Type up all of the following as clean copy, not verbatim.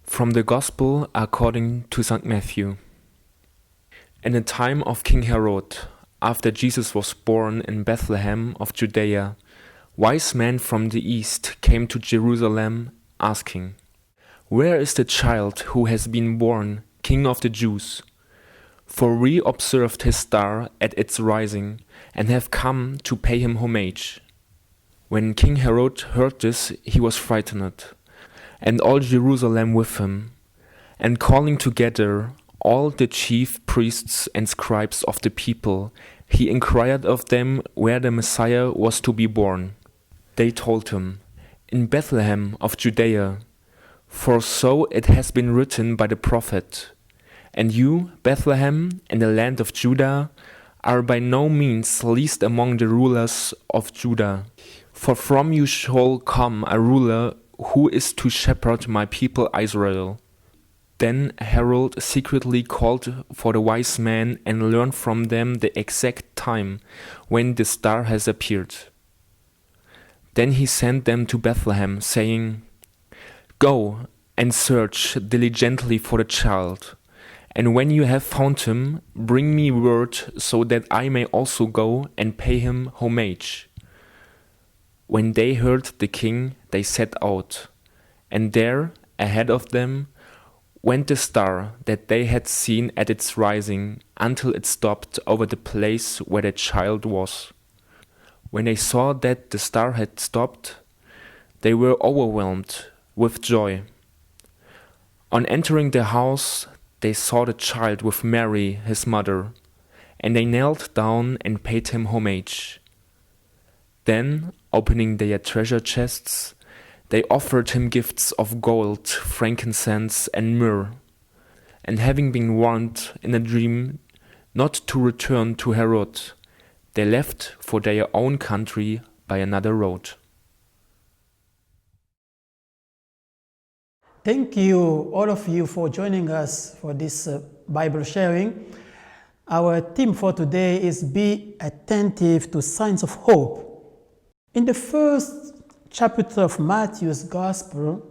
From the Gospel according to St. Matthew. In the time of King Herod, after Jesus was born in Bethlehem of Judea, wise men from the east came to Jerusalem, asking, "Where is the child who has been born, King of the Jews? For we observed his star at its rising, and have come to pay him homage." When King Herod heard this, he was frightened, and all Jerusalem with him. And calling together all the chief priests and scribes of the people, he inquired of them where the Messiah was to be born. They told him, "In Bethlehem of Judea, for so it has been written by the prophet, 'And you, Bethlehem, in the land of Judah, are by no means least among the rulers of Judah. For from you shall come a ruler who is to shepherd my people Israel.'" Then Herod secretly called for the wise men and learned from them the exact time when the star has appeared. Then he sent them to Bethlehem, saying, "Go and search diligently for the child, and when you have found him, bring me word so that I may also go and pay him homage." When they heard the king, they set out, and there, ahead of them, went the star that they had seen at its rising, until it stopped over the place where the child was. When they saw that the star had stopped, they were overwhelmed with joy. On entering the house, they saw the child with Mary, his mother, and they knelt down and paid him homage. Then, opening their treasure chests, they offered him gifts of gold, frankincense, and myrrh. And having been warned in a dream not to return to Herod, they left for their own country by another road. Thank you, all of you, for joining us for this Bible sharing. Our theme for today is Be Attentive to Signs of Hope. In the first chapter of Matthew's Gospel,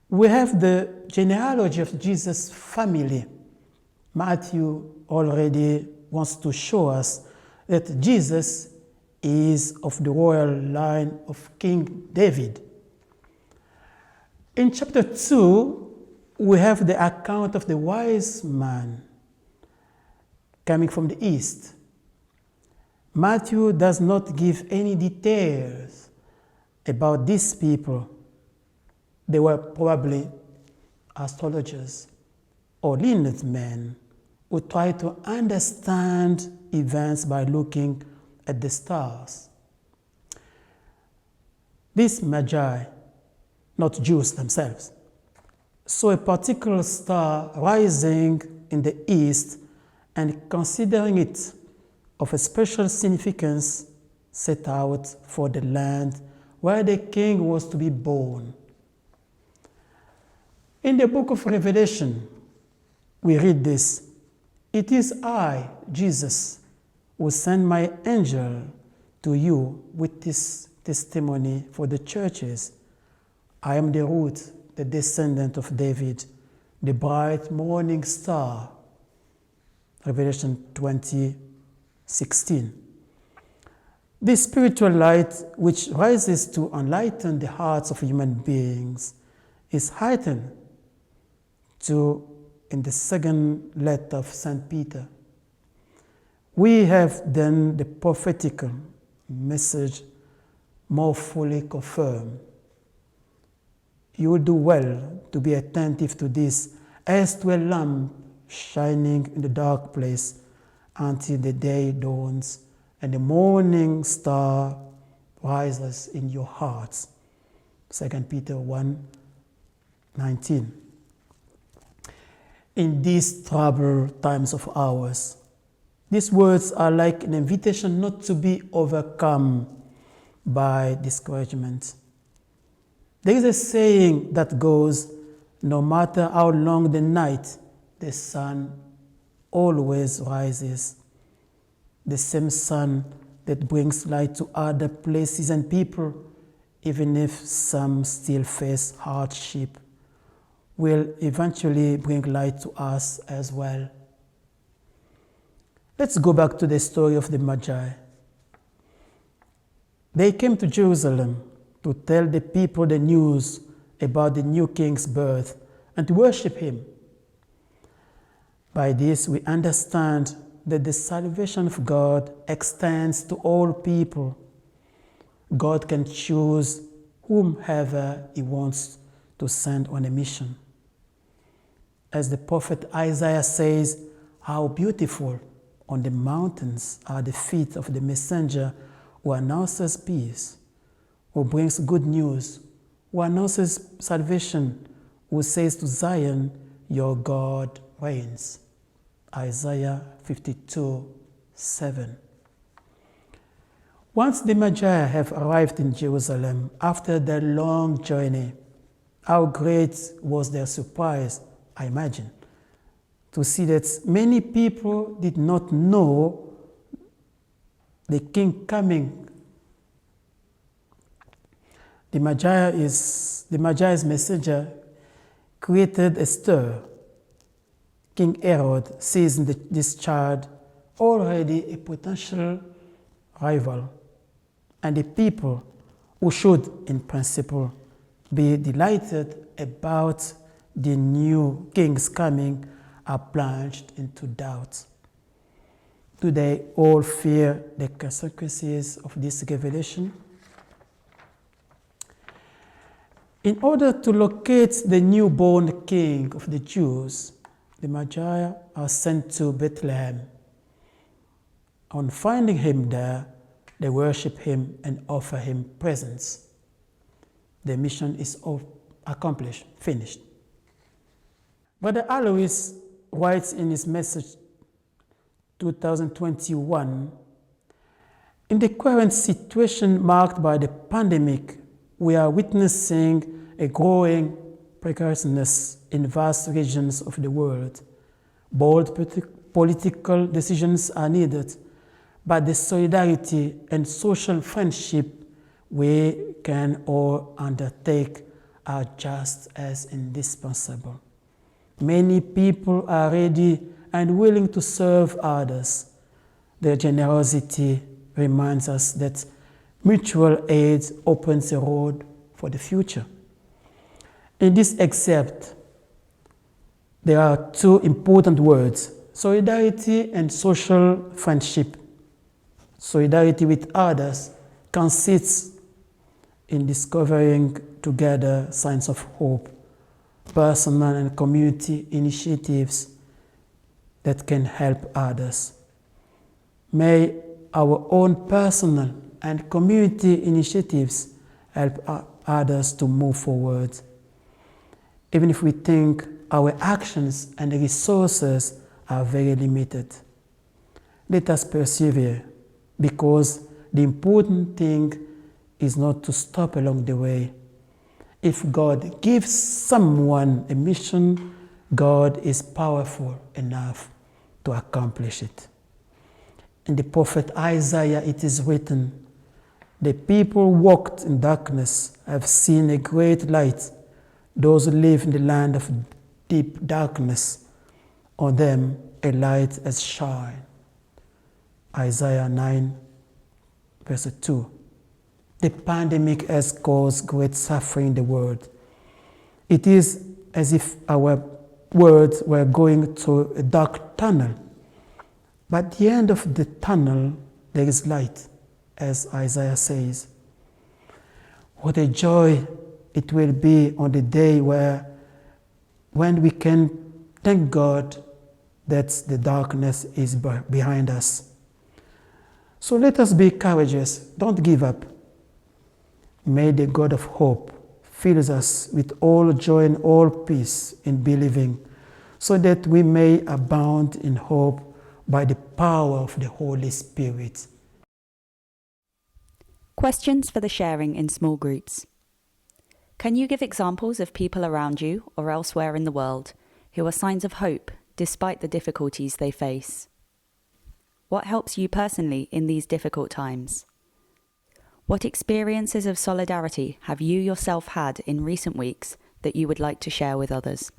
we have the genealogy of Jesus' family. Matthew already wants to show us that Jesus is of the royal line of King David. In chapter 2, we have the account of the wise man coming from the east. Matthew does not give any details about these people. They were probably astrologers or learned men who tried to understand events by looking at the stars. These magi, not Jews themselves, saw a particular star rising in the east and, considering it of a special significance, set out for the land where the king was to be born. In the book of Revelation, we read this: "It is I, Jesus, who send my angel to you with this testimony for the churches. I am the root, the descendant of David, the bright morning star." Revelation 20:16. This spiritual light, which rises to enlighten the hearts of human beings, is heightened in the second letter of St. Peter. We have then the prophetic message more fully confirmed. You will do well to be attentive to this, as to a lamp shining in the dark place until the day dawns and the morning star rises in your hearts. 2 Peter 1:19. In these troubled times of ours, these words are like an invitation not to be overcome by discouragement. There is a saying that goes, "No matter how long the night, the sun always rises." The same sun that brings light to other places and people, even if some still face hardship, will eventually bring light to us as well. Let's go back to the story of the Magi. They came to Jerusalem to tell the people the news about the new king's birth and to worship him. By this, we understand that the salvation of God extends to all people. God can choose whomever he wants to send on a mission. As the prophet Isaiah says, "How beautiful on the mountains are the feet of the messenger who announces peace, who brings good news, who announces salvation, who says to Zion, your God reigns." Isaiah 52:7. Once the Magi have arrived in Jerusalem after their long journey, how great was their surprise, I imagine, to see that many people did not know the king coming. The Magi's messenger created a stir. King Herod sees in this child already a potential rival, and the people who should, in principle, be delighted about the new king's coming are plunged into doubt. Do they all fear the consequences of this revelation? In order to locate the newborn king of the Jews, the Magi are sent to Bethlehem. On finding him there, they worship him and offer him presents. The mission is accomplished, finished. Brother Alois writes in his message 2021, "In the current situation marked by the pandemic, we are witnessing a growing precariousness in vast regions of the world. Bold political decisions are needed, but the solidarity and social friendship we can all undertake are just as indispensable. Many people are ready and willing to serve others. Their generosity reminds us that mutual aid opens a road for the future." In this excerpt, there are two important words: solidarity and social friendship. Solidarity with others consists in discovering together signs of hope, personal and community initiatives that can help others. May our own personal and community initiatives help others to move forward. Even if we think our actions and resources are very limited, let us persevere, because the important thing is not to stop along the way. If God gives someone a mission, God is powerful enough to accomplish it. In the prophet Isaiah, it is written, "The people walked in darkness have seen a great light. Those who live in the land of deep darkness, on them a light has shined." Isaiah 9, verse 2. The pandemic has caused great suffering in the world. It is as if our world were going through a dark tunnel. But at the end of the tunnel, there is light, as Isaiah says. What a joy it will be on the day when we can thank God that the darkness is behind us. So let us be courageous. Don't give up. May the God of hope fill us with all joy and all peace in believing, so that we may abound in hope by the power of the Holy Spirit. Questions for the sharing in small groups. Can you give examples of people around you or elsewhere in the world who are signs of hope despite the difficulties they face? What helps you personally in these difficult times? What experiences of solidarity have you yourself had in recent weeks that you would like to share with others?